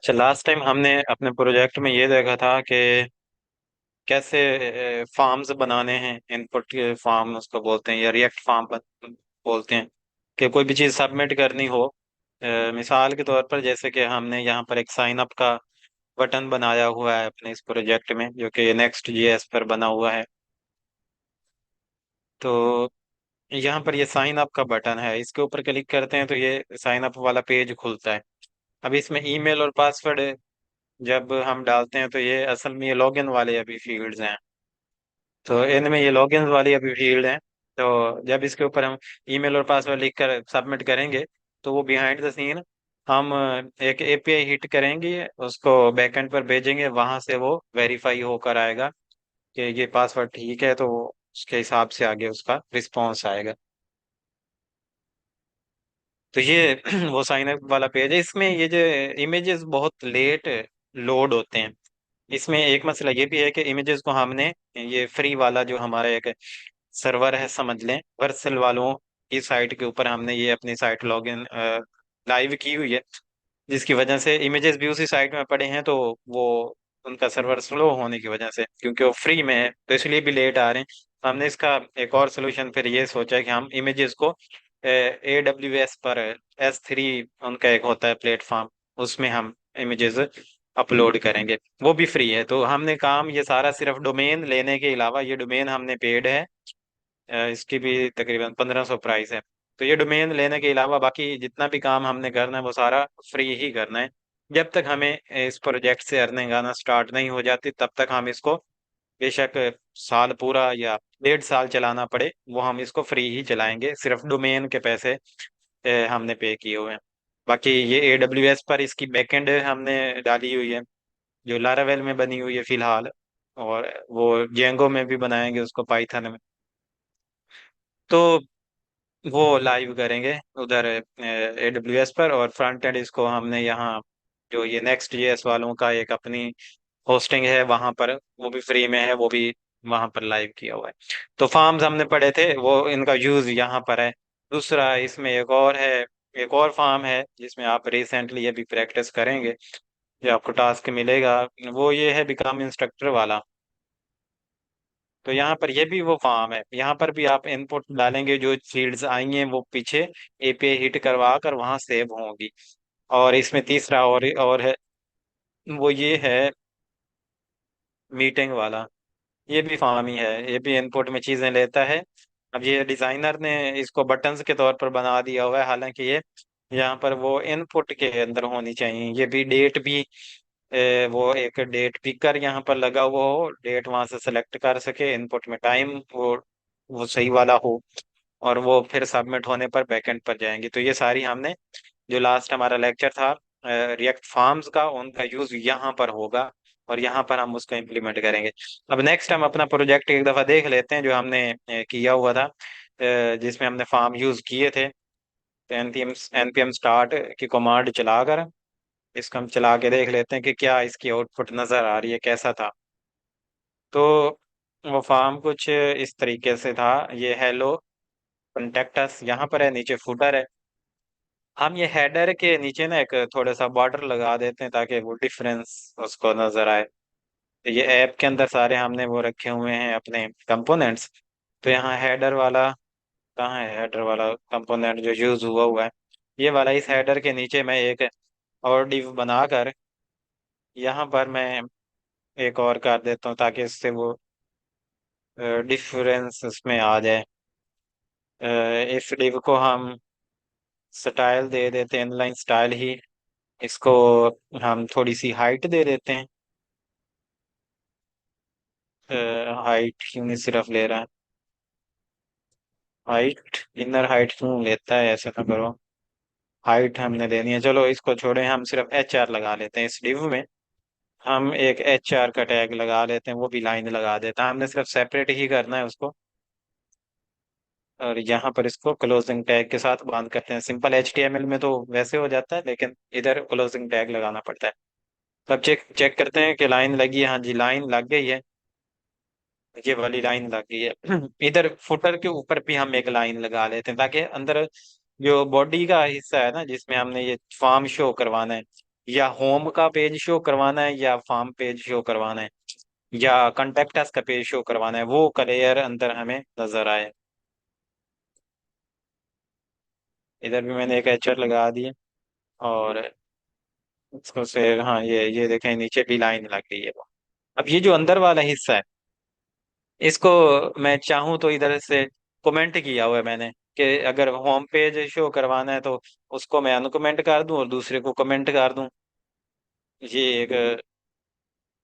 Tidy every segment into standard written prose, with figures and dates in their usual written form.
अच्छा, last time हमने अपने प्रोजेक्ट में ये देखा था कि कैसे फार्म्स बनाने हैं। इनपुट फार्म उसको बोलते हैं, या रिएक्ट फार्म बोलते हैं। कि कोई भी चीज़ सबमिट करनी हो, मिसाल के तौर पर जैसे कि हमने यहाँ पर एक साइन अप का बटन बनाया हुआ है अपने इस प्रोजेक्ट में, जो कि नेक्स्ट जीएस पर बना हुआ है। तो यहाँ पर ये साइन अप का बटन है, इसके ऊपर क्लिक करते हैं तो ये साइन अप वाला पेज खुलता है। अब इसमें ईमेल और पासवर्ड जब हम डालते हैं तो ये असल में ये लॉगिन वाले अभी फील्ड्स हैं। तो इनमें ये लॉगिन वाली अभी फील्ड है। तो जब इसके ऊपर हम ईमेल और पासवर्ड लिख कर सबमिट करेंगे तो वो बिहाइंड द सीन हम एक एपीआई हिट करेंगे, उसको बैकएंड पर भेजेंगे, वहां से वो वेरीफाई होकर आएगा कि ये पासवर्ड ठीक है, तो उसके हिसाब से आगे उसका रिस्पॉन्स आएगा। तो ये वो साइन अप वाला पेज है। इसमें ये जो इमेजेस बहुत लेट लोड होते हैं। इसमें एक मसला ये भी है कि इमेजेस को हमने ये फ्री वाला जो हमारा एक सर्वर है समझ लें, वर्सल वालों की साइट के ऊपर हमने ये अपनी साइट लॉगिन लाइव की हुई है, जिसकी वजह से इमेजेस भी उसी साइट में पड़े हैं। तो वो उनका सर्वर स्लो होने की वजह से, क्योंकि वो फ्री में है, तो इसलिए भी लेट आ रहे हैं। तो हमने इसका एक और सोल्यूशन फिर ये सोचा है कि हम इमेजेस को AWS पर S3 उनका एक होता है प्लेटफॉर्म, उसमें हम इमेजेस अपलोड करेंगे। वो भी फ्री है। तो हमने काम ये सारा सिर्फ डोमेन लेने के अलावा, ये डोमेन हमने पेड है, इसकी भी तकरीबन 1500 प्राइस है। तो ये डोमेन लेने के अलावा बाकी जितना भी काम हमने करना है वो सारा फ्री ही करना है। जब तक हमें इस प्रोजेक्ट से अर्निंग आना स्टार्ट नहीं हो जाती तब तक हम इसको, बेशक साल पूरा या 1.5 साल चलाना पड़े, वो हम इसको फ्री ही चलाएंगे। सिर्फ डोमेन के पैसे हमने पे किए हुए हैं। बाकी ये AWS पर इसकी बैकएंड हमने डाली हुई है, जो लारावेल में बनी हुई है फिलहाल, और वो जेंगो में भी बनाएंगे उसको, पाइथन में। तो वो लाइव करेंगे उधर AWS पर, और फ्रंट एंड इसको हमने यहाँ जो ये नेक्स्ट जेएस वालों का एक अपनी होस्टिंग है वहां पर, वो भी फ्री में है, वो भी वहां पर लाइव किया हुआ है। तो फार्म्स हमने पढ़े थे, वो इनका यूज यहाँ पर है। दूसरा इसमें एक और है, एक और फार्म है जिसमें आप रिसेंटली अभी प्रैक्टिस करेंगे, जो आपको टास्क मिलेगा, वो ये है बिकम इंस्ट्रक्टर वाला। तो यहाँ पर ये भी वो फार्म है, यहाँ पर भी आप इनपुट डालेंगे, जो फील्ड्स आई हैं वो पीछे एपीआई हिट करवा कर वहाँ सेव होंगी। और इसमें तीसरा और है, वो ये है मीटिंग वाला। ये भी फार्म ही है, ये भी इनपुट में चीजें लेता है। अब ये डिजाइनर ने इसको बटन्स के तौर पर बना दिया हुआ है, हालांकि ये यहाँ पर वो इनपुट के अंदर होनी चाहिए। ये भी डेट भी वो एक डेट पिकर यहाँ पर लगा हुआ हो, डेट वहां से सेलेक्ट कर सके, इनपुट में टाइम वो सही वाला हो, और वो फिर सबमिट होने पर बैकएंड पर जाएंगे। तो ये सारी हमने, जो लास्ट हमारा लेक्चर था रिएक्ट फार्म्स का, उनका यूज यहाँ पर होगा, और यहाँ पर हम उसको इम्प्लीमेंट करेंगे। अब नेक्स्ट हम अपना प्रोजेक्ट एक दफा देख लेते हैं जो हमने किया हुआ था, जिसमें हमने फार्म यूज किए थे। तो npm स्टार्ट की कमांड चलाकर इसको हम चला के देख लेते हैं कि क्या इसकी आउटपुट नजर आ रही है, कैसा था। तो वो फार्म कुछ इस तरीके से था। ये हेलो कॉन्टेक्ट अस यहाँ पर है, नीचे फुटर है। हम ये हेडर के नीचे ना एक थोड़ा सा बॉर्डर लगा देते हैं ताकि वो डिफरेंस उसको नजर आए। तो ये ऐप के अंदर सारे हमने वो रखे हुए हैं अपने कंपोनेंट्स। तो यहाँ हेडर वाला, कहाँ है हेडर वाला कंपोनेंट जो यूज हुआ हुआ है, ये वाला। इस हेडर के नीचे मैं एक और डिव बनाकर यहाँ पर मैं एक और कर देता हूँ ताकि इससे वो डिफरेंस उसमें आ जाए। इस डिव को हम स्टाइल दे देते हैं, इनलाइन स्टाइल ही। इसको हम थोड़ी सी हाइट दे देते हैं। हाइट क्यों नहीं सिर्फ ले रहा है, हाइट इनर हाइट क्यों लेता है, ऐसा ना करो। हाइट हमने देनी है, चलो इसको छोड़े, हम सिर्फ HR लगा लेते हैं इस डिव में। हम एक HR का टैग लगा लेते हैं, वो भी लाइन लगा देता है, हमने सिर्फ सेपरेट ही करना है उसको। और यहाँ पर इसको क्लोजिंग टैग के साथ बांध करते हैं। सिंपल HTML में तो वैसे हो जाता है, लेकिन इधर क्लोजिंग टैग लगाना पड़ता है। तब चेक चेक करते हैं कि लाइन लगी है। हाँ जी, लाइन लग गई है, ये वाली लाइन लग गई है। इधर फुटर के ऊपर भी हम एक लाइन लगा लेते हैं ताकि अंदर जो बॉडी का हिस्सा है ना, जिसमें हमने ये फॉर्म शो करवाना है, या होम का पेज शो करवाना है, या फार्म पेज शो करवाना है, या कॉन्टेक्ट अस का पेज शो करवाना है, वो क्लियर अंदर हमें नजर आए। इधर भी मैंने एक एचर लगा दिया, और इसको से, हाँ ये देखें नीचे भी लाइन लग गई है वो। अब ये जो अंदर वाला हिस्सा है, इसको मैं चाहूँ तो इधर से कमेंट किया हुआ है मैंने, कि अगर होम पेज शो करवाना है तो उसको मैं अनकमेंट कर दूं और दूसरे को कमेंट कर दूं। ये एक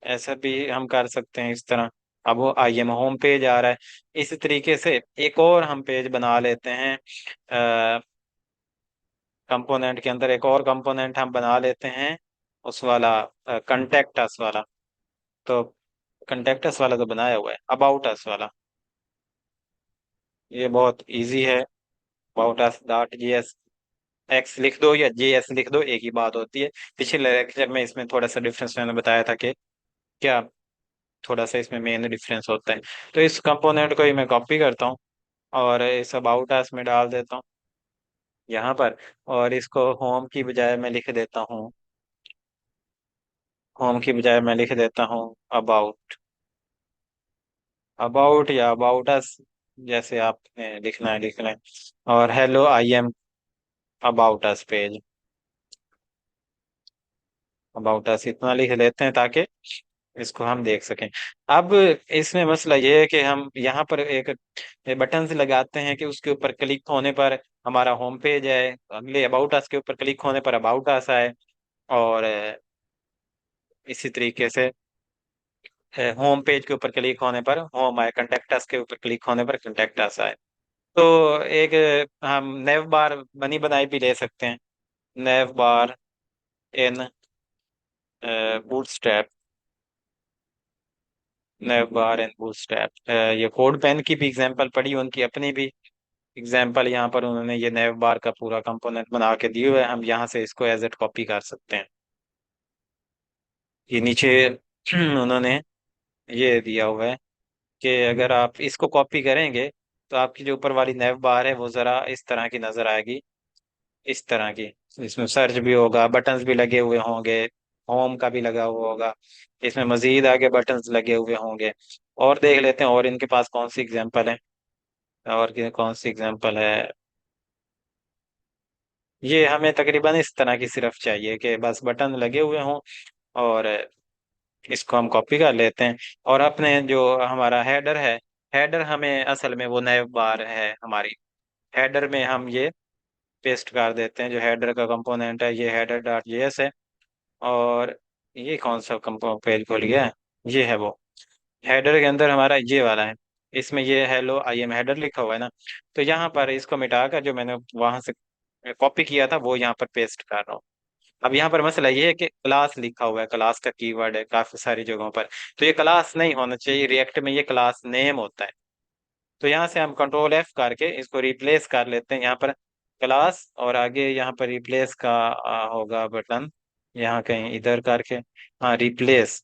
ऐसा भी हम कर सकते हैं इस तरह। अब वो आईएम होम पेज आ रहा है, इसी तरीके से एक और हम पेज बना लेते हैं। कंपोनेंट के अंदर एक और कंपोनेंट हम बना लेते हैं, उस वाला कंटेक्ट अस वाला। तो कंटेक्ट अस वाला तो बनाया हुआ है, अबाउट अस वाला ये बहुत इजी है। About us dot G S, x लिख दो या जे एस लिख दो, एक ही बात होती है। पिछले लेक्चर में इसमें थोड़ा सा डिफरेंस मैंने बताया था कि क्या थोड़ा सा इसमें मेन डिफरेंस होता है। तो इस कंपोनेंट को ही मैं कॉपी करता हूँ और इस अबाउट अस में डाल देता हूँ यहाँ पर। और इसको होम की बजाय मैं लिख देता हूँ, होम की बजाय मैं लिख देता हूँ अबाउट, अबाउट या अबाउट अस, जैसे आपने लिखना है लिख लें। और hello I am about us page, about us इतना लिख लेते हैं ताकि इसको हम देख सकें। अब इसमें मसला ये है कि हम यहाँ पर एक बटन लगाते हैं कि उसके ऊपर क्लिक होने पर हमारा होम पेज है, अगले अबाउट अस के ऊपर क्लिक होने पर अबाउट अस आए, और इसी तरीके से होम पेज के ऊपर क्लिक होने पर होम आए, कंटेक्ट अस के ऊपर क्लिक होने पर कंटेक्ट अस आए। तो एक हम नेव बार बनी बनाई भी ले सकते हैं, नेव बार इन बूटस्ट्रैप, नेव बार इन बूटस्ट्रैप। ये कोड पेन की भी एग्जांपल पढ़ी, उनकी अपनी भी एग्जांपल यहाँ पर उन्होंने ये नेव बार का पूरा कंपोनेंट बना के दिए हुए है, हम यहाँ से इसको एज एट कॉपी कर सकते हैं। ये नीचे उन्होंने ये दिया हुआ है कि अगर आप इसको कॉपी करेंगे तो आपकी जो ऊपर वाली नेव बार है वो जरा इस तरह की नजर आएगी, इस तरह की। इसमें सर्च भी होगा, बटन्स भी लगे हुए होंगे, होम का भी लगा हुआ होगा, इसमें मजीद आगे बटन्स लगे हुए होंगे। और देख लेते हैं और इनके पास कौन सी एग्जांपल है, और कौन सी एग्जांपल है। ये हमें तकरीबन इस तरह की सिर्फ चाहिए कि बस बटन लगे हुए हों, और इसको हम कॉपी कर लेते हैं। और अपने जो हमारा हेडर है, हेडर हमें असल में वो नैव बार है हमारी, हेडर में हम ये पेस्ट कर देते हैं। जो हेडर का कंपोनेंट है ये हेडर डॉट जेएस है। और ये कौन सा कंपो पेज खोल गया है, ये है वो हेडर के अंदर हमारा ये वाला है, इसमें ये हेलो आई एम हेडर लिखा हुआ है ना। तो यहाँ पर इसको मिटाकर जो मैंने वहां से कॉपी किया था वो यहाँ पर पेस्ट कर रहा हूँ। अब यहाँ पर मसला ये है कि क्लास लिखा हुआ है, क्लास का कीवर्ड है काफी सारी जगहों पर, तो ये क्लास नहीं होना चाहिए, रिएक्ट में ये क्लास नेम होता है। तो यहाँ से हम कंट्रोल एफ करके इसको रिप्लेस कर लेते हैं यहाँ पर क्लास, और आगे यहाँ पर रिप्लेस का होगा बटन, यहाँ कहीं इधर करके, हाँ रिप्लेस।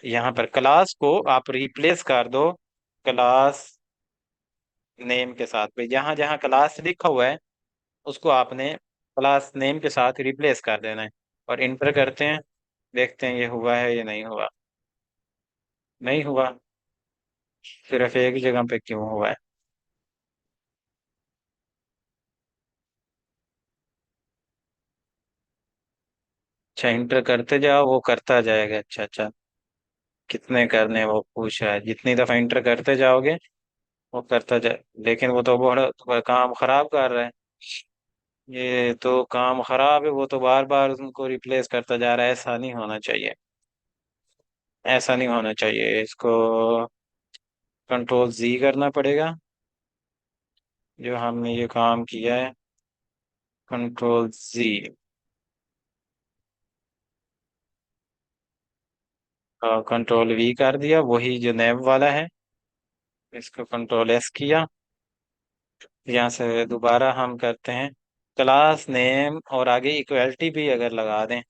यहाँ पर क्लास को आप रिप्लेस कर दो क्लास नेम के साथ पे, जहाँ जहाँ क्लास लिखा हुआ है उसको आपने क्लास नेम के साथ रिप्लेस कर देना है। और इंटर करते हैं, देखते हैं ये हुआ है या नहीं हुआ। नहीं हुआ, सिर्फ एक जगह पे क्यों हुआ है। अच्छा इंटर करते जाओ वो करता जाएगा, अच्छा अच्छा। कितने करने वो पूछ रहा है, जितनी दफा इंटर करते जाओगे वो करता जाए, लेकिन वो तो बड़ा काम खराब कर रहा है। ये तो काम खराब है, वो तो बार बार उनको रिप्लेस करता जा रहा है, ऐसा नहीं होना चाहिए, ऐसा नहीं होना चाहिए। इसको कंट्रोल जी करना पड़ेगा, जो हमने ये काम किया है, कंट्रोल जी। कंट्रोल वी कर दिया, वही जो नैब वाला है, इसको कंट्रोल एस किया। यहाँ से दोबारा हम करते हैं क्लास नेम, और आगे इक्वलिटी भी अगर लगा दें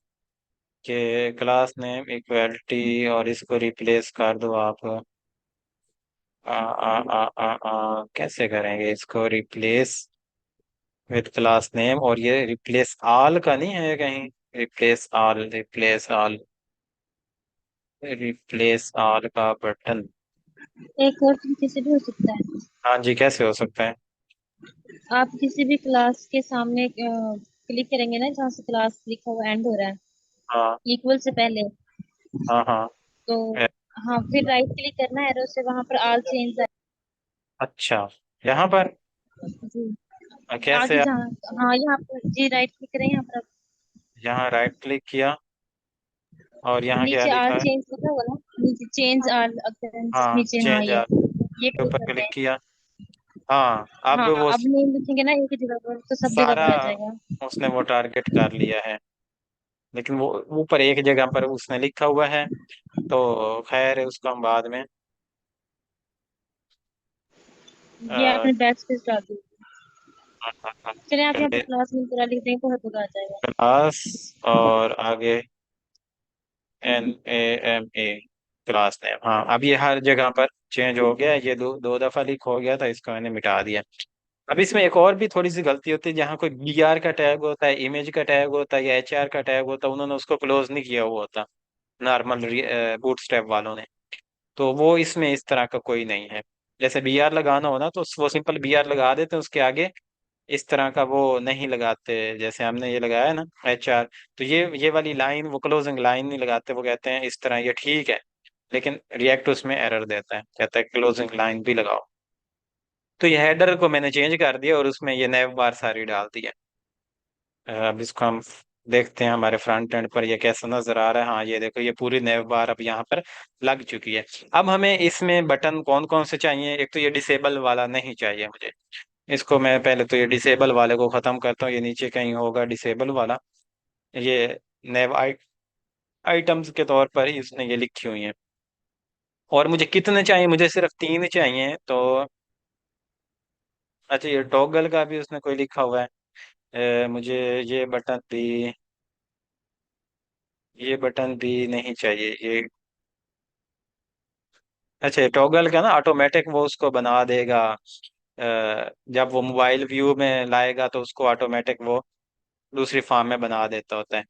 कि क्लास नेम इक्वलिटी, और इसको रिप्लेस कर दो आप। कैसे करेंगे इसको रिप्लेस विद क्लास नेम, और ये रिप्लेस आल का नहीं है कहीं। रिप्लेस ऑल का बटन। एक और तरीके से भी हो सकता है। हाँ जी, कैसे हो सकता है? आप किसी भी क्लास के सामने क्लिक करेंगे ना, जहाँ से क्लास लिखा हुआ एंड हो रहा है, हाँ इक्वल से पहले। हाँ हाँ। तो ए- हाँ, फिर राइट क्लिक करना है एरो से, वहां पर आल चेंज। अच्छा, यहाँ पर जी, आगे कैसे? जहाँ, हाँ यहाँ पर जी राइट क्लिक करें, यहाँ पर यहाँ राइट क्लिक किया और यहाँ क्या नीचे लिखा आल है? चेंज लिखा होगा ना, नीचे चेंज आल अकरेंस हाँ, नीचे, हाँ चेंज ये के क्लिक ऊपर करते क्लिक हैं। किया। हाँ, अब हाँ, वो अब नेम लिखेंगे ना एक जगह पर, तो सब जगह सारा पर आ जाएगा। उसने वो टारगेट कर लिया है, लेकिन वो ऊपर एक जगह पर उसने लिखा हुआ है। तो खैर है, उसको हम बाद में ये आपने बैक स्पेस डाल दी। चलिए आप यहाँ पर पहले क्लास में पूरा लिख देंगे तो हर जगह आ जाएगा। क्लास और आगे NAMA, क्लास नेम। हाँ, अब ये हर जगह पर चेंज हो गया है। ये दो दो दफा लिख हो गया था, इसको मैंने मिटा दिया। अब इसमें एक और भी थोड़ी सी गलती होती है, जहाँ कोई BR का टैग होता है, इमेज का टैग होता है या HR का टैग होता है, उन्होंने उसको क्लोज नहीं किया हुआ होता नॉर्मल बूटस्ट्रैप वालों ने। तो वो इसमें इस तरह का कोई नहीं है। जैसे BR लगाना हो ना, तो वो सिंपल BR लगा देते हैं, उसके आगे इस तरह का वो नहीं लगाते, जैसे हमने ये लगाया है ना HR। तो ये वाली लाइन, वो क्लोजिंग लाइन नहीं लगाते, वो कहते हैं इस तरह ये ठीक है। लेकिन रिएक्ट उसमें एरर देता है, कहता है क्लोजिंग लाइन भी लगाओ। तो ये हेडर को मैंने चेंज कर दिया और उसमें ये नैव बार सारी डाल दी है। अब इसको हम देखते हैं हमारे फ्रंट एंड पर ये कैसा नजर आ रहा है। हाँ, ये देखो, ये पूरी नैव बार अब यहाँ पर लग चुकी है। अब हमें इसमें बटन कौन कौन से चाहिए? एक तो ये डिसेबल वाला नहीं चाहिए मुझे। इसको मैं पहले तो ये डिसेबल वाले को खत्म करता हूँ। ये नीचे कहीं होगा डिसेबल वाला। ये नेव आइटम्स के तौर पर ही उसने ये लिखी हुई है। और मुझे कितने चाहिए? मुझे सिर्फ 3 चाहिए। तो अच्छा, ये टॉगल का भी उसने कोई लिखा हुआ है। मुझे ये बटन भी ये बटन भी नहीं चाहिए ये। अच्छा, टॉगल का ना ऑटोमेटिक वो उसको बना देगा। जब वो मोबाइल व्यू में लाएगा तो उसको ऑटोमेटिक वो दूसरी फॉर्म में बना देता होता है।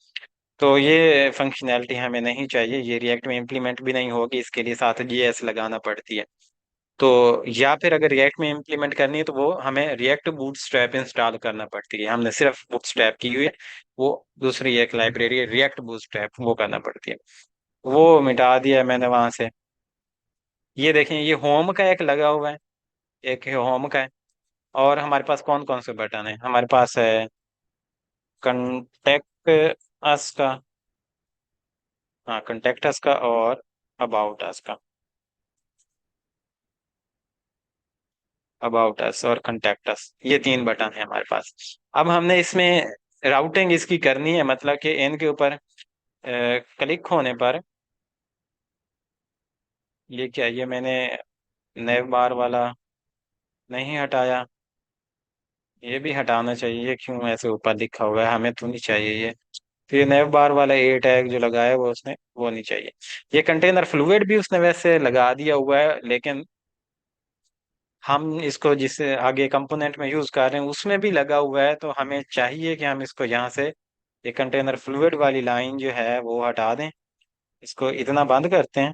तो ये फंक्शनैलिटी हमें नहीं चाहिए, ये रिएक्ट में इम्प्लीमेंट भी नहीं होगी। इसके लिए साथ JS लगाना पड़ती है। तो या फिर अगर रिएक्ट में इम्प्लीमेंट करनी है तो वो हमें रिएक्ट बूटस्ट्रैप इंस्टॉल करना पड़ती है। हमने सिर्फ बूटस्ट्रैप की हुई है, वो दूसरी एक लाइब्रेरी है रिएक्ट बूटस्ट्रैप, वो करना पड़ती है। वो मिटा दिया है मैंने वहां से। ये देखें, ये होम का एक लगा हुआ है, एक है होम का है। और हमारे पास कौन कौन से बटन है? हमारे पास है कंटेक्ट अस का। हाँ, कंटेक्ट अस का और अबाउट अस का। अबाउट अस और कंटेक्ट अस, ये 3 बटन है हमारे पास। अब हमने इसमें राउटिंग इसकी करनी है, मतलब कि इनके ऊपर क्लिक होने पर ये क्या, ये मैंने नैव बार वाला नहीं हटाया। ये भी हटाना चाहिए, ये क्यों ऐसे ऊपर लिखा हुआ है? हमें तो नहीं चाहिए ये। तो ये नैव बार वाला A टैग जो लगाया है वो उसने, वो नहीं चाहिए। ये कंटेनर फ्लूइड भी उसने वैसे लगा दिया हुआ है, लेकिन हम इसको जिस आगे कंपोनेंट में यूज कर रहे हैं उसमें भी लगा हुआ है। तो हमें चाहिए कि हम इसको यहाँ से, ये कंटेनर फ्लूइड वाली लाइन जो है वो हटा दें। इसको इतना बंद करते हैं,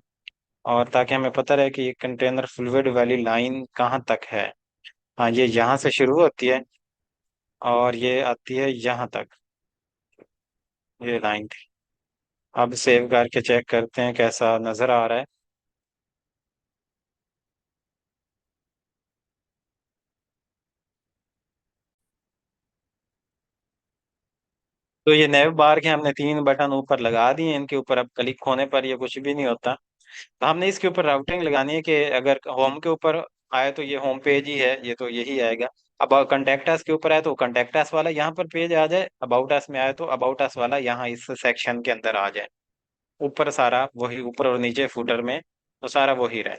और ताकि हमें पता रहे कि ये कंटेनर फ्लूइड वाली लाइन कहाँ तक है। हाँ, ये यहाँ से शुरू होती है और ये आती है यहाँ तक, ये लाइन थी। अब सेव करके चेक करते हैं कैसा नजर आ रहा है। तो ये नैव बार के हमने 3 बटन ऊपर लगा दिए, इनके ऊपर अब क्लिक होने पर ये कुछ भी नहीं होता। तो हमने इसके ऊपर राउटिंग लगानी है कि अगर होम के ऊपर आए तो ये होम पेज ही है, ये तो यही आएगा। अब कंटेक्ट अस के ऊपर आए तो कंटेक्ट अस वाला यहाँ पर पेज आ जाए, अबाउट अस में आए तो अबाउट अस वाला यहाँ इस सेक्शन के अंदर आ जाए। ऊपर सारा वही, ऊपर और नीचे फुटर में तो सारा वही रहे।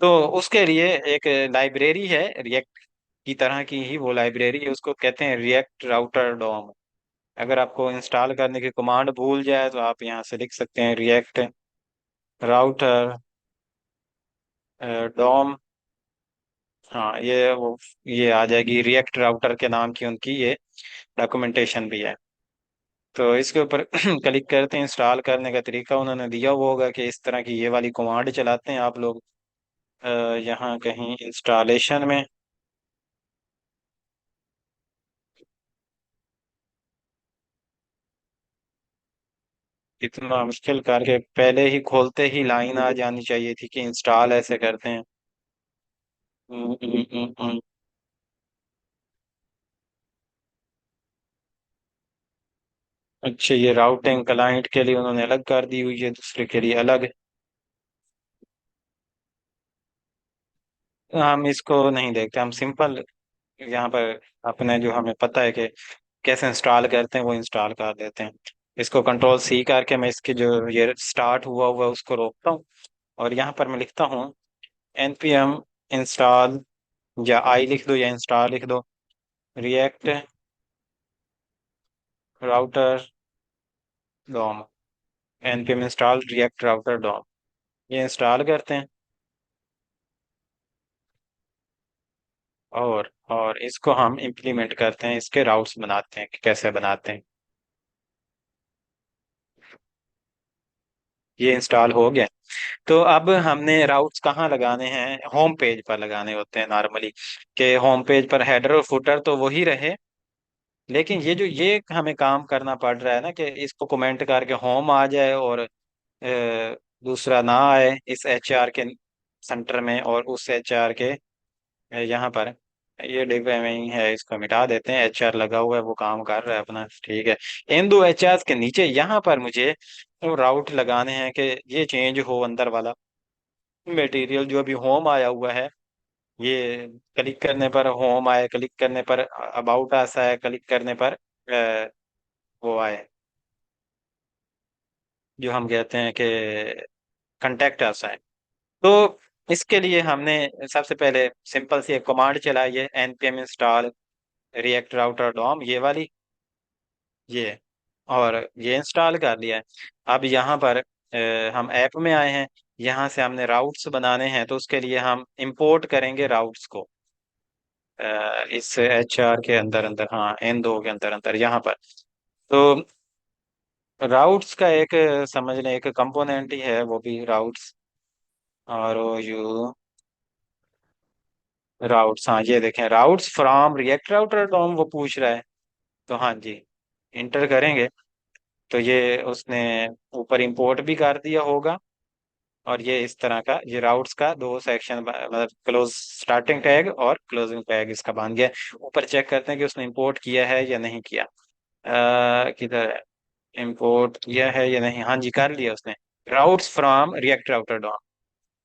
तो उसके लिए एक लाइब्रेरी है रिएक्ट की तरह की ही, वो लाइब्रेरी है, उसको कहते हैं रिएक्ट राउटर डोम। अगर आपको इंस्टॉल करने की कमांड भूल जाए तो आप यहाँ से लिख सकते हैं रिएक्ट राउटर डोम। हाँ, ये आ जाएगी रिएक्ट राउटर के नाम की, उनकी ये डॉक्यूमेंटेशन भी है। तो इसके ऊपर क्लिक करते हैं। इंस्टॉल करने का तरीका उन्होंने दिया हुआ होगा कि इस तरह की ये वाली कमांड चलाते हैं आप लोग। अ, यहाँ कहीं इंस्टॉलेशन में इतना मुश्किल करके पहले ही खोलते ही लाइन आ जानी चाहिए थी कि इंस्टॉल ऐसे करते हैं। हम्म, हम्म, हम्म। अच्छा, ये राउटिंग क्लाइंट के लिए उन्होंने अलग कर दी हुई है, दूसरे के लिए अलग। हम इसको नहीं देखते, हम सिंपल यहाँ पर अपने जो हमें पता है कि कैसे इंस्टॉल करते हैं वो इंस्टॉल कर देते हैं। इसको कंट्रोल सी करके मैं इसके जो ये स्टार्ट हुआ हुआ है उसको रोकता हूँ, और यहाँ पर मैं लिखता हूँ npm इंस्टॉल, या आई लिख दो या इंस्टॉल लिख दो, रिएक्ट राउटर डोम। npm इंस्टॉल रिएक्ट राउटर डोम, ये इंस्टॉल करते हैं। और इसको हम इम्प्लीमेंट करते हैं, इसके राउट्स बनाते हैं कि कैसे बनाते हैं। ये इंस्टॉल हो गया। तो अब हमने राउट्स कहाँ लगाने हैं? होम पेज पर लगाने होते हैं नॉर्मली, कि होम पेज पर हेडर और फुटर तो वही रहे, लेकिन ये जो ये हमें काम करना पड़ रहा है ना, कि इसको कमेंट करके होम आ जाए और दूसरा ना आए इस HR के सेंटर में, और उस HR के यहाँ पर ये डिब्बे में ही है, इसको मिटा देते हैं। HR लगा हुआ है, वो काम कर रहा है अपना, ठीक है। इन दो HR के नीचे यहाँ पर मुझे राउट लगाने हैं कि ये चेंज हो अंदर वाला मटेरियल जो अभी होम आया हुआ है। ये क्लिक करने पर होम आए, क्लिक करने पर अबाउट ऐसा है, क्लिक करने पर वो आए जो हम कहते हैं कि कंटेक्ट ऐसा है। तो इसके लिए हमने सबसे पहले सिंपल सी एक कमांड चलाई है, npm install React router DOM, ये वाली, ये, और ये इंस्टॉल कर लिया है। अब यहाँ पर हम ऐप में आए हैं, यहाँ से हमने राउट्स बनाने हैं, तो उसके लिए हम इंपोर्ट करेंगे राउट्स को इस HR के अंदर अंदर, हाँ N2 के अंदर अंदर यहाँ पर। तो राउट्स का एक समझ लें एक कंपोनेंट ही है वो भी, राउट्स, ROU राउट्स। हाँ ये देखें, routes from react router DOM वो पूछ रहा है, तो हाँ जी इंटर करेंगे तो ये उसने ऊपर इंपोर्ट भी कर दिया होगा। और ये इस तरह का, ये राउट्स का दो सेक्शन, मतलब क्लोज स्टार्टिंग टैग और क्लोजिंग टैग इसका बन गया है। ऊपर चेक करते हैं कि उसने इंपोर्ट किया है या नहीं किया। किधर है, इंपोर्ट किया है या नहीं? हाँ जी कर लिया उसने, routes from react router DOM.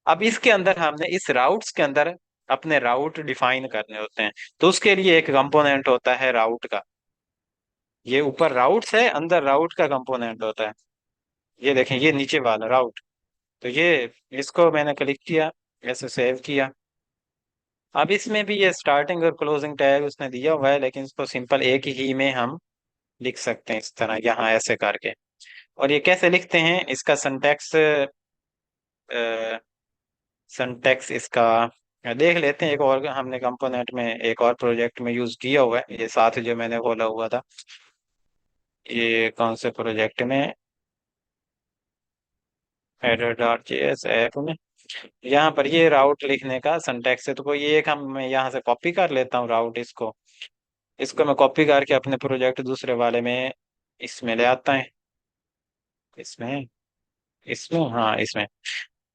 अब इसके अंदर हमने इस राउट्स के अंदर अपने राउट डिफाइन करने होते हैं, तो उसके लिए एक कंपोनेंट होता है राउट का। ये ऊपर राउट्स है, अंदर राउट का कंपोनेंट होता है। ये देखें, ये नीचे वाला राउट। तो ये, इसको मैंने क्लिक किया, ऐसे सेव किया। अब इसमें भी ये स्टार्टिंग और क्लोजिंग टैग उसने दिया हुआ है, लेकिन इसको सिंपल एक ही में हम लिख सकते हैं इस तरह, यहाँ ऐसे करके। और ये कैसे लिखते हैं, इसका सिंटैक्स, सिंटैक्स इसका देख लेते हैं। एक और हमने कंपोनेंट में एक और प्रोजेक्ट में यूज किया हुआ है, ये साथ जो मैंने बोला हुआ था, ये कौन से प्रोजेक्ट में, header.js ऐप में। यहाँ पर ये राउट लिखने का सिंटैक्स है, तो कोई एक हम, मैं यहाँ से कॉपी कर लेता हूँ राउट, इसको इसको मैं कॉपी करके अपने प्रोजेक्ट दूसरे वाले में इसमें ले आता है, इसमें, इसमें, हाँ इसमें।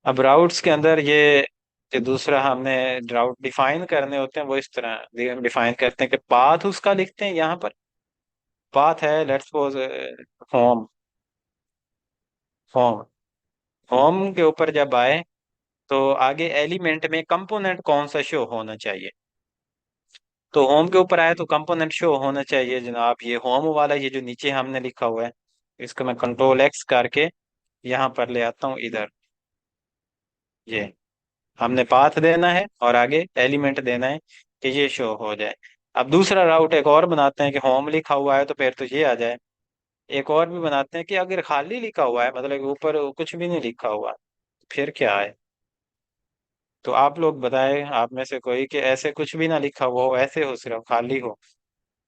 अब राउट्स के अंदर ये जो दूसरा हमने राउट डिफाइन करने होते हैं वो इस तरह डिफाइन करते हैं कि पाथ उसका लिखते हैं यहाँ पर। पाथ है, let's suppose home, home, home के ऊपर जब आए तो आगे एलिमेंट में कंपोनेंट कौन सा शो होना चाहिए। तो होम के ऊपर आए तो कंपोनेंट शो होना चाहिए जनाब, ये होम वाला, ये जो नीचे हमने लिखा हुआ है, इसको मैं कंट्रोल X करके यहाँ पर ले आता हूँ इधर। ये हमने पाथ देना है और आगे एलिमेंट देना है कि ये शो हो जाए। अब दूसरा राउट एक और बनाते हैं कि होम लिखा हुआ है तो फिर तो ये आ जाए। एक और भी बनाते हैं कि अगर खाली लिखा हुआ है, मतलब कि ऊपर कुछ भी नहीं लिखा हुआ, फिर क्या है? तो आप लोग बताएं, आप में से कोई, कि ऐसे कुछ भी ना लिखा हुआ हो, ऐसे हो सिर्फ खाली हो,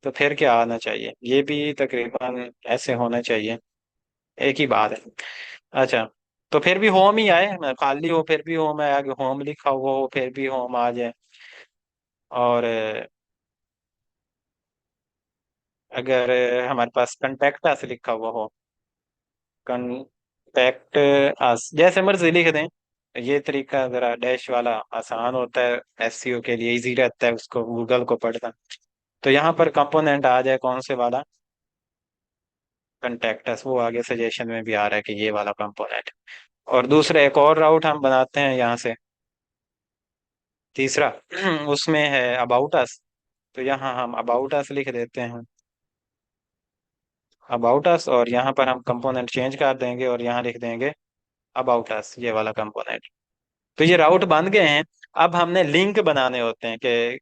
तो फिर क्या आना चाहिए, ये भी तकरीबन ऐसे होना चाहिए, एक ही बात है। अच्छा, तो फिर भी होम ही आए, खाली हो फिर भी होम है, आगे होम लिखा हुआ हो फिर भी होम आ जाए। और अगर हमारे पास कंटेक्ट अस लिखा हुआ हो, कंटेक्ट अस जैसे मर्जी लिख दें, ये तरीका जरा डैश वाला आसान होता है, एसईओ के लिए इजी रहता है उसको गूगल को पढ़ना। तो यहाँ पर कंपोनेंट आ जाए कौन से वाला, कंटेक्ट अस, वो आगे सजेशन में भी आ रहा है कि ये वाला कंपोनेंट। और दूसरा एक और राउट हम बनाते हैं यहाँ से, तीसरा उसमें है अबाउट अस। तो यहाँ हम अबाउट अस लिख देते हैं, अबाउट अस, और यहाँ पर हम कंपोनेंट चेंज कर देंगे और यहाँ लिख देंगे अबाउट अस, ये वाला कंपोनेंट। तो ये राउट बन गए हैं। अब हमने लिंक बनाने होते हैं कि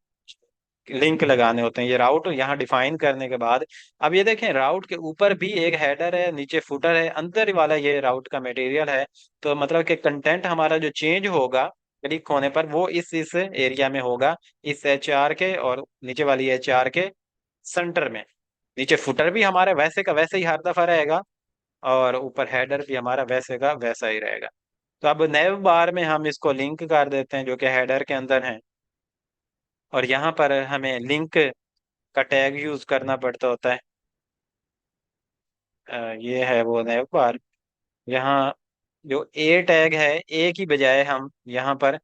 लिंक लगाने होते हैं, ये राउट यहाँ डिफाइन करने के बाद, अब ये देखें राउट के ऊपर भी एक हेडर है, नीचे फुटर है, अंदर वाला ये राउट का मटेरियल है। तो मतलब कि कंटेंट हमारा जो चेंज होगा क्लिक होने पर वो इस एरिया में होगा, इस एचआर के और नीचे वाली एचआर के सेंटर में। नीचे फुटर भी हमारा वैसे का वैसे ही हर दफा रहेगा, और ऊपर हेडर भी हमारा वैसे का वैसा ही रहेगा। तो अब नए बार में हम इसको लिंक कर देते हैं जो कि हेडर के अंदर है, और यहाँ पर हमें लिंक का टैग यूज करना पड़ता होता है। ये है वो नए बार। यहाँ जो ए टैग है, ए की बजाय हम यहाँ पर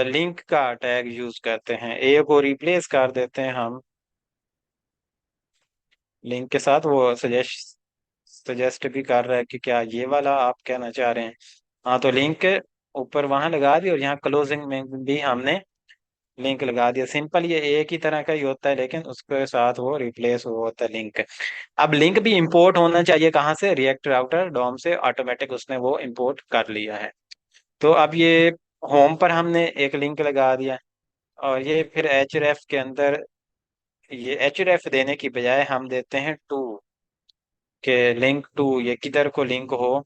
लिंक का टैग यूज करते हैं, ए को रिप्लेस कर देते हैं हम लिंक के साथ। वो सजेस्ट भी कर रहा है कि क्या ये वाला आप कहना चाह रहे हैं। हाँ, तो लिंक ऊपर वहां लगा दी, और यहाँ क्लोजिंग में भी हमने लिंक लगा दिया। सिंपल ये एक ही तरह का ही होता है, लेकिन उसके साथ वो रिप्लेस हुआ होता है लिंक। अब लिंक भी इंपोर्ट होना चाहिए कहाँ से, रिएक्ट राउटर डॉम से ऑटोमेटिक उसने वो इंपोर्ट कर लिया है। तो अब ये होम पर हमने एक लिंक लगा दिया, और ये फिर एच के अंदर, ये एच देने की बजाय हम देते हैं टू, के लिंक टू ये किधर को लिंक हो।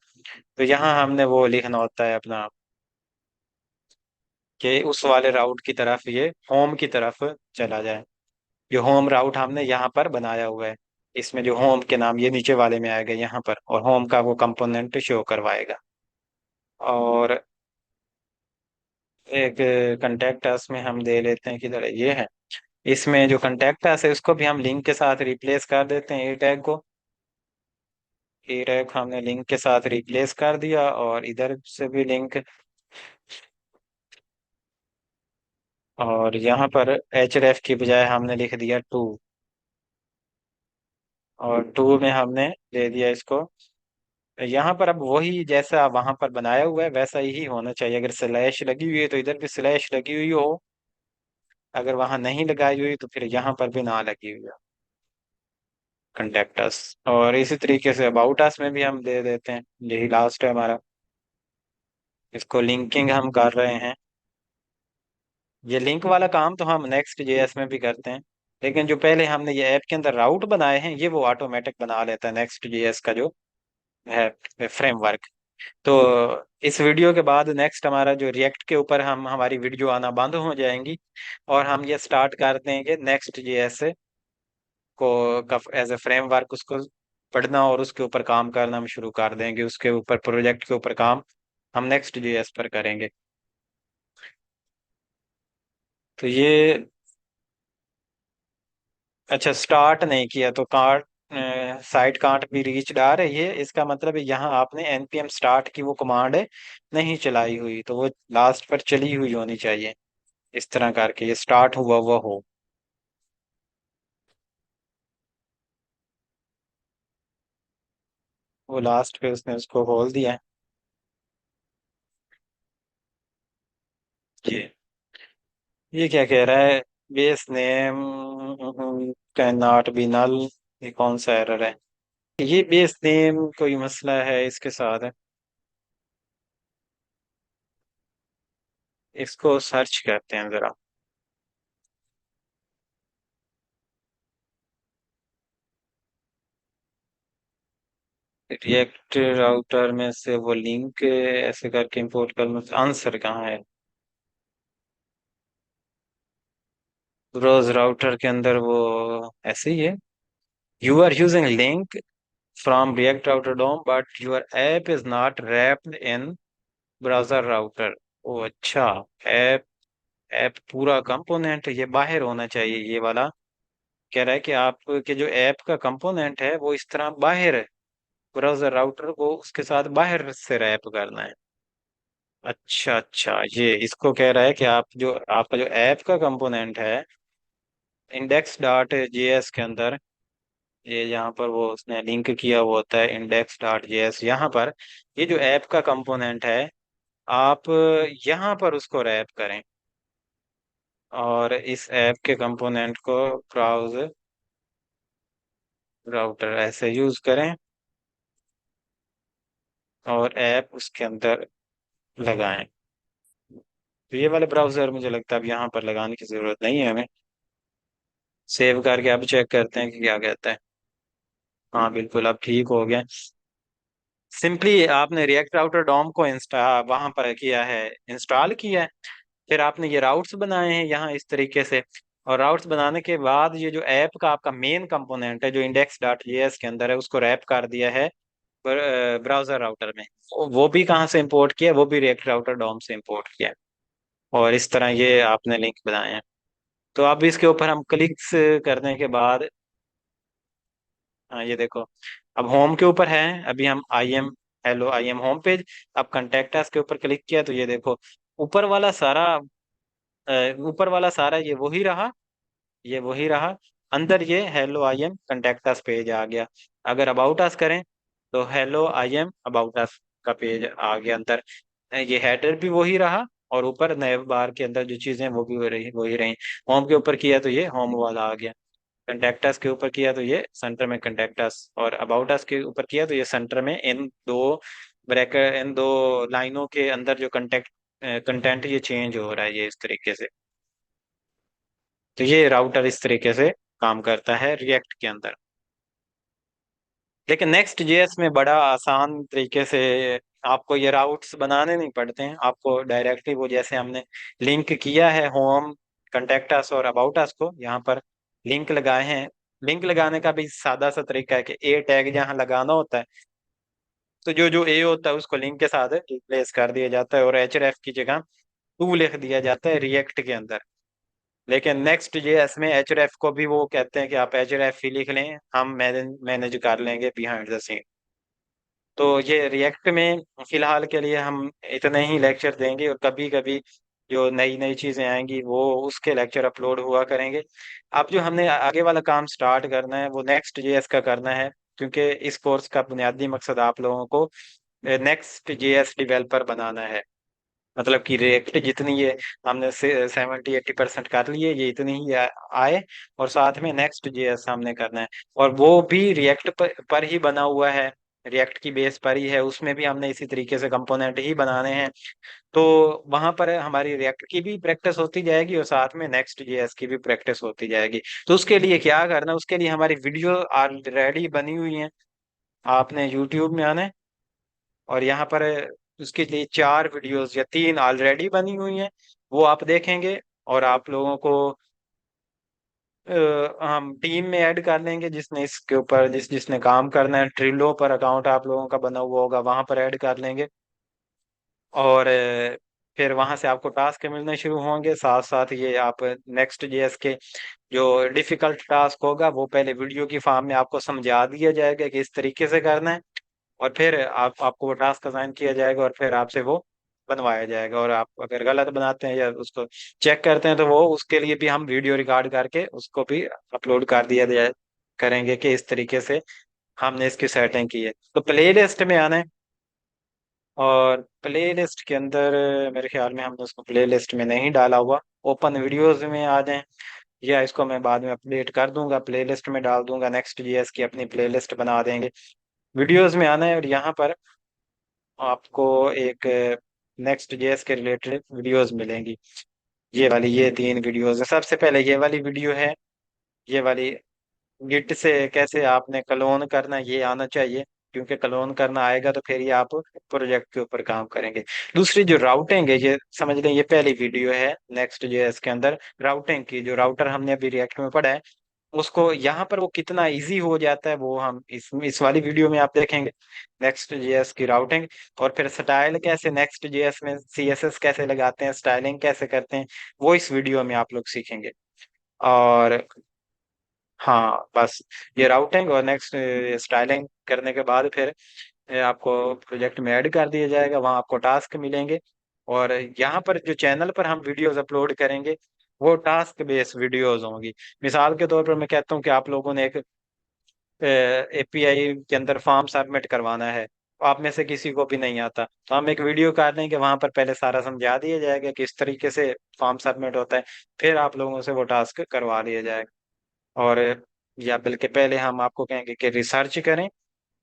तो यहाँ हमने वो लिखना होता है अपना, कि उस वाले राउट की तरफ ये होम की तरफ चला जाए। जो होम राउट हमने यहाँ पर बनाया हुआ है, इसमें जो होम के नाम ये नीचे वाले में आएगा यहाँ पर, और होम का वो कंपोनेंट शो करवाएगा। और एक कंटेक्ट अस में हम दे लेते हैं, किधर है, ये है। इसमें जो कंटेक्ट अस है उसको भी हम लिंक के साथ रिप्लेस कर देते हैं, ए टैग को। ए टैग हमने लिंक के साथ रिप्लेस कर दिया, और इधर से भी लिंक। और यहाँ पर एच की बजाय हमने लिख दिया टू, और टू में हमने दे दिया इसको। यहाँ पर अब वही जैसा वहां पर बनाया हुआ है वैसा ही होना चाहिए। अगर स्लैश लगी हुई है तो इधर भी स्लैश लगी हुई हो, अगर वहां नहीं लगाई हुई तो फिर यहाँ पर भी ना लगी हुई हो कंटेक्ट अस। और इसी तरीके से अबाउट अस में भी हम दे देते हैं, यही लास्ट है हमारा। इसको लिंकिंग हम कर रहे हैं। ये लिंक वाला काम तो हम नेक्स्ट जेएस में भी करते हैं, लेकिन जो पहले हमने ये ऐप के अंदर राउट बनाए हैं ये वो ऑटोमेटिक बना लेता है नेक्स्ट जेएस का जो है फ्रेमवर्क। तो इस वीडियो के बाद नेक्स्ट हमारा जो रिएक्ट के ऊपर हम हमारी वीडियो आना बंद हो जाएंगी, और हम ये स्टार्ट कर देंगे नेक्स्ट जेएस को एज ए फ्रेमवर्क उसको पढ़ना, और उसके ऊपर काम करना हम शुरू कर देंगे। उसके ऊपर प्रोजेक्ट के ऊपर काम हम नेक्स्ट जेएस पर करेंगे। तो ये, अच्छा स्टार्ट नहीं किया तो can't, site can't be reached आ रही है, इसका मतलब है यहाँ आपने npm स्टार्ट की वो कमांड है नहीं चलाई हुई, तो वो लास्ट पर चली हुई होनी चाहिए, इस तरह करके ये स्टार्ट हुआ हुआ हो। वो लास्ट पे उसने उसको खोल दिया है। ये क्या कह रहा है, base name can not be null, ये कौन सा एरर है। ये बेस नेम कोई मसला है इसके साथ, इसको सर्च करते हैं जरा। रिएक्ट राउटर में से वो लिंक ऐसे करके इंपोर्ट कर, आंसर कहाँ है, ब्राउज राउटर के अंदर वो ऐसे ही है, you are using link from react router dom but your app is not wrapped in browser router. ओ अच्छा, ऐप ऐप पूरा कंपोनेंट ये बाहर होना चाहिए, ये वाला कह रहा है कि आपके जो ऐप का कंपोनेंट है वो इस तरह बाहर है, ब्राउजर राउटर को उसके साथ बाहर से रैप करना है। अच्छा अच्छा, ये इसको कह रहा है कि आप जो आपका जो ऐप का कंपोनेंट है इंडेक्स डॉट जेएस के अंदर, ये यहाँ पर वो उसने लिंक किया हुआ होता है इंडेक्स डॉट जेएस, यहाँ पर ये जो ऐप का कंपोनेंट है आप यहाँ पर उसको रैप करें और इस ऐप के कंपोनेंट को ब्राउज राउटर ऐसे यूज करें और ऐप उसके अंदर लगाएं। तो ये वाले ब्राउजर मुझे लगता है अब यहाँ पर लगाने की जरूरत नहीं है हमें। सेव करके अब चेक करते हैं कि क्या कहता है। हाँ बिल्कुल, अब ठीक हो गया। सिंपली आपने रिएक्ट राउटर डॉम को इंस्टा वहां पर किया है, इंस्टॉल किया है, फिर आपने ये राउट्स बनाए हैं यहाँ इस तरीके से, और राउट्स बनाने के बाद ये जो ऐप का आपका मेन कंपोनेंट है जो इंडेक्स डॉट जेएस के अंदर है उसको रैप कर दिया है ब्राउजर राउटर में। वो भी कहाँ से इंपोर्ट किया, वो भी रिएक्ट राउटर डॉम से इंपोर्ट किया है। और इस तरह ये आपने लिंक बनाए हैं। तो अब इसके ऊपर हम क्लिक्स करने के बाद, हाँ ये देखो, अब होम के ऊपर है, अभी हम I am, hello I am home page. अब कंटेक्ट अस के ऊपर क्लिक किया तो ये देखो ऊपर वाला सारा, ऊपर वाला सारा ये वही रहा, ये वही रहा। अंदर ये hello I am contact us page आ गया। अगर अबाउट अस करें तो hello I am about us का पेज आ गया अंदर। ये हेडर भी वही रहा और ऊपर नए बार के अंदर जो चीजें हैं, वो भी वही रही। होम के ऊपर किया तो ये होम वाला आ गया, कंटेक्ट अस के ऊपर किया तो ये सेंटर में कंटेक्ट अस, और अबाउट अस के ऊपर किया तो ये सेंटर में इन दो ब्रैकेट, इन दो लाइनों के अंदर जो कंटेंट ये चेंज हो रहा है ये इस तरीके से। तो ये राउटर इस तरीके से काम करता है रिएक्ट के अंदर। लेकिन नेक्स्ट जेएस में बड़ा आसान तरीके से आपको ये राउट्स बनाने नहीं पड़ते हैं, आपको डायरेक्टली वो जैसे हमने लिंक किया है होम, कंटेक्ट अस और अबाउट अस को यहाँ पर लिंक लगाए हैं। लिंक लगाने का भी सादा सा तरीका है कि ए टैग जहाँ लगाना होता है तो जो जो ए होता है उसको लिंक के साथ रिप्लेस कर दिया जाता है और एच की जगह टू लिख दिया जाता है रिएक्ट के अंदर। लेकिन नेक्स्ट जेएस में एच को भी वो कहते हैं कि आप एच ही लिख लें, हम मैनेज मैनेज कर लेंगे बिहाइंड द सीन। तो ये रिएक्ट में फिलहाल के लिए हम इतने ही लेक्चर देंगे, और कभी कभी जो नई नई चीजें आएंगी वो उसके लेक्चर अपलोड हुआ करेंगे। अब जो हमने आगे वाला काम स्टार्ट करना है वो नेक्स्ट जेएस का करना है, क्योंकि इस कोर्स का बुनियादी मकसद आप लोगों को नेक्स्ट जेएस डेवलपर बनाना है। मतलब कि रिएक्ट जितनी ये हमने 70-80% कर लिए, ये इतनी ही आए, और साथ में नेक्स्ट जेएस हमने करना है, और वो भी रिएक्ट पर ही बना हुआ है, रिएक्ट की बेस पर ही है, उसमें भी हमने इसी तरीके से कंपोनेंट ही बनाने हैं। तो वहां पर हमारी रिएक्ट की भी प्रैक्टिस होती जाएगी और साथ में नेक्स्ट जेएस की भी प्रैक्टिस होती जाएगी। तो उसके लिए क्या करना है, उसके लिए हमारी वीडियो ऑलरेडी बनी हुई है। आपने यूट्यूब में आना है और यहाँ पर उसके लिए 4 वीडियोस या 3 ऑलरेडी बनी हुई हैं, वो आप देखेंगे। और आप लोगों को हम टीम में ऐड कर लेंगे, जिसने इसके ऊपर जिसने काम करना है, ट्रिलो पर अकाउंट आप लोगों का बना हुआ होगा वहां पर ऐड कर लेंगे। और फिर वहां से आपको टास्क मिलने शुरू होंगे, साथ साथ ये आप नेक्स्ट जेएस के जो डिफिकल्ट टास्क होगा वो पहले वीडियो की फॉर्म में आपको समझा दिया जाएगा कि इस तरीके से करना है, और फिर आपको वो टास्क असाइन किया जाएगा और फिर आपसे वो बनवाया जाएगा। और आप अगर गलत बनाते हैं या उसको चेक करते हैं तो वो उसके लिए भी हम वीडियो रिकॉर्ड करके उसको भी अपलोड कर दिया जाए करेंगे कि इस तरीके से हमने इसकी सेटिंग की है। तो प्ले लिस्ट में आना है, और प्ले लिस्ट के अंदर मेरे ख्याल में हमने उसको प्ले लिस्ट में नहीं डाला हुआ, ओपन वीडियोज में आ जाए, या इसको मैं बाद में अपडेट कर दूंगा, प्ले लिस्ट में डाल दूंगा, नेक्स्ट जीएस की अपनी प्ले लिस्ट बना देंगे। वीडियोज में आना है और यहाँ पर आपको एक नेक्स्ट जेएस के रिलेटेड वीडियोस मिलेंगी। ये वाली, ये 3 वीडियोस है। सबसे पहले ये वाली वीडियो है, ये वाली गिट से कैसे आपने क्लोन करना है, ये आना चाहिए। क्योंकि क्लोन करना आएगा तो फिर ही आप प्रोजेक्ट के ऊपर काम करेंगे। दूसरी जो राउटिंग है, ये समझ लें ये पहली वीडियो है नेक्स्ट जेएस के अंदर राउटिंग की। जो राउटर हमने अभी रिएक्ट में पढ़ा है, उसको यहाँ पर वो कितना इजी हो जाता है वो हम इस वाली वीडियो में आप देखेंगे, नेक्स्ट जेएस की राउटिंग। और फिर स्टाइल कैसे नेक्स्ट जेएस में सीएसएस कैसे लगाते हैं, स्टाइलिंग कैसे करते हैं, वो इस वीडियो में आप लोग सीखेंगे। और हाँ बस, ये राउटिंग और नेक्स्ट स्टाइलिंग करने के बाद फिर आपको प्रोजेक्ट में ऐड कर दिया जाएगा, वहाँ आपको टास्क मिलेंगे। और यहाँ पर जो चैनल पर हम वीडियोस अपलोड करेंगे वो टास्क बेस्ड वीडियोस होंगी। मिसाल के तौर पर मैं कहता हूँ कि आप लोगों ने एक एपीआई के अंदर फॉर्म सबमिट करवाना है, आप में से किसी को भी नहीं आता, तो हम एक वीडियो कर देंगे, वहां पर पहले सारा समझा दिया जाएगा कि इस तरीके से फॉर्म सबमिट होता है, फिर आप लोगों से वो टास्क करवा लिया जाएगा। और या बल्कि पहले हम आपको कहेंगे कि रिसर्च करें,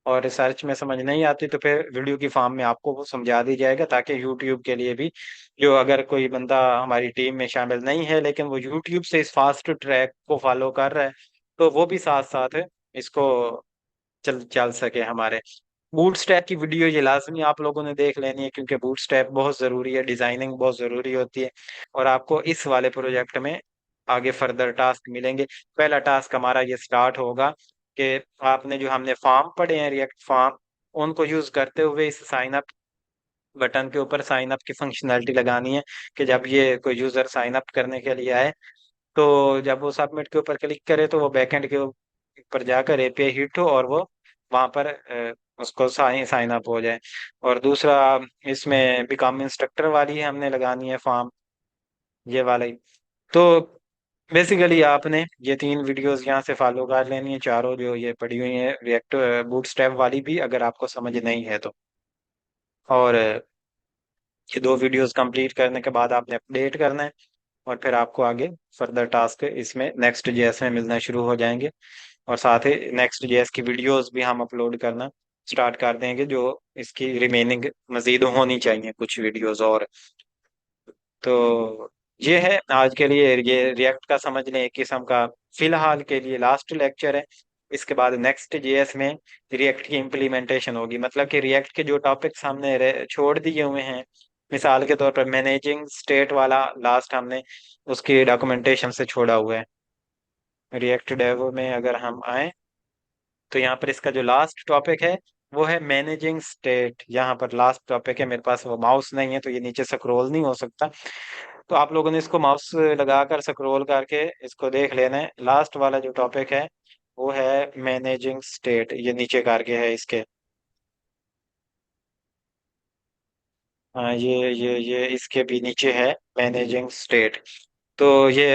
और रिसर्च में समझ नहीं आती तो फिर वीडियो की फॉर्म में आपको वो समझा दी जाएगा, ताकि यूट्यूब के लिए भी, जो अगर कोई बंदा हमारी टीम में शामिल नहीं है लेकिन वो यूट्यूब से इस फास्ट ट्रैक को फॉलो कर रहा है, तो वो भी साथ साथ इसको चल चल सके हमारे। बूटस्ट्रैप की वीडियो ये लाजमी आप लोगों ने देख लेनी है, क्योंकि बूटस्ट्रैप बहुत ज़रूरी है, डिज़ाइनिंग बहुत ज़रूरी होती है। और आपको इस वाले प्रोजेक्ट में आगे फर्दर टास्क मिलेंगे। पहला टास्क हमारा ये स्टार्ट होगा कि आपने जो हमने फॉर्म पढ़े हैं रिएक्ट फॉर्म, उनको यूज़ करते हुए इस साइन अप बटन के ऊपर साइन अप की फंक्शनैलिटी लगानी है, कि जब ये कोई यूज़र साइन अप करने के लिए आए, तो जब वो सबमिट के ऊपर क्लिक करे तो वो बैकएंड के ऊपर जाकर एपीआई हिट हो और वो वहां पर उसको साइन साइन अप हो जाए। और दूसरा, इसमें बिकम इंस्ट्रक्टर वाली हमने लगानी है फॉर्म, ये वाला ही। तो बेसिकली आपने ये तीन वीडियोस यहाँ से फॉलो कर लेनी है, चारों जो ये पड़ी हुई है रिएक्ट बूटस्ट्रैप वाली भी, अगर आपको समझ नहीं है तो। और ये दो वीडियोस कंप्लीट करने के बाद आपने अपडेट करना है, और फिर आपको आगे फर्दर टास्क इसमें नेक्स्ट जेएस में मिलना शुरू हो जाएंगे। और साथ ही नेक्स्ट जेएस की वीडियोस भी हम अपलोड करना स्टार्ट कर देंगे, जो इसकी रिमेनिंग मजीद होनी चाहिए कुछ वीडियोस और। तो ये है आज के लिए, ये रिएक्ट का समझ लें एक किस्म का फिलहाल के लिए लास्ट लेक्चर है। इसके बाद नेक्स्ट जेएस में रिएक्ट की इम्प्लीमेंटेशन होगी, मतलब कि रिएक्ट के जो टॉपिक्स हमने छोड़ दिए हुए हैं, मिसाल के तौर पर मैनेजिंग स्टेट वाला लास्ट हमने उसकी डॉक्यूमेंटेशन से छोड़ा हुआ है। रिएक्ट डेव में अगर हम आए तो यहाँ पर इसका जो लास्ट टॉपिक है वो है मैनेजिंग स्टेट। यहाँ पर लास्ट टॉपिक है, मेरे पास वो माउस नहीं है तो ये नीचे स्क्रॉल नहीं हो सकता, तो आप लोगों ने इसको माउस लगाकर स्क्रॉल करके इसको देख लेना है। लास्ट वाला जो टॉपिक है वो है मैनेजिंग स्टेट, ये नीचे करके है इसके। हाँ ये इसके भी नीचे है मैनेजिंग स्टेट। तो ये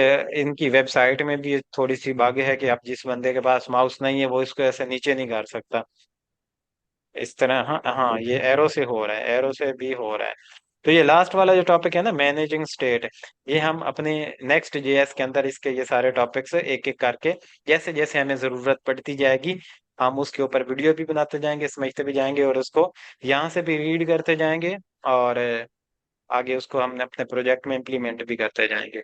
इनकी वेबसाइट में भी थोड़ी सी बागे है कि आप जिस बंदे के पास माउस नहीं है वो इसको ऐसे नीचे नहीं कर सकता इस तरह। हाँ हाँ, ये एरो से हो रहा है, एरो से भी हो रहा है। तो ये लास्ट वाला जो टॉपिक है ना मैनेजिंग स्टेट, ये हम अपने नेक्स्ट जेएस के अंदर इसके ये सारे टॉपिक्स एक एक करके जैसे जैसे हमें जरूरत पड़ती जाएगी, हम उसके ऊपर वीडियो भी बनाते जाएंगे, समझते भी जाएंगे, और उसको यहाँ से भी रीड करते जाएंगे, और आगे उसको हम अपने प्रोजेक्ट में इम्प्लीमेंट भी करते जाएंगे।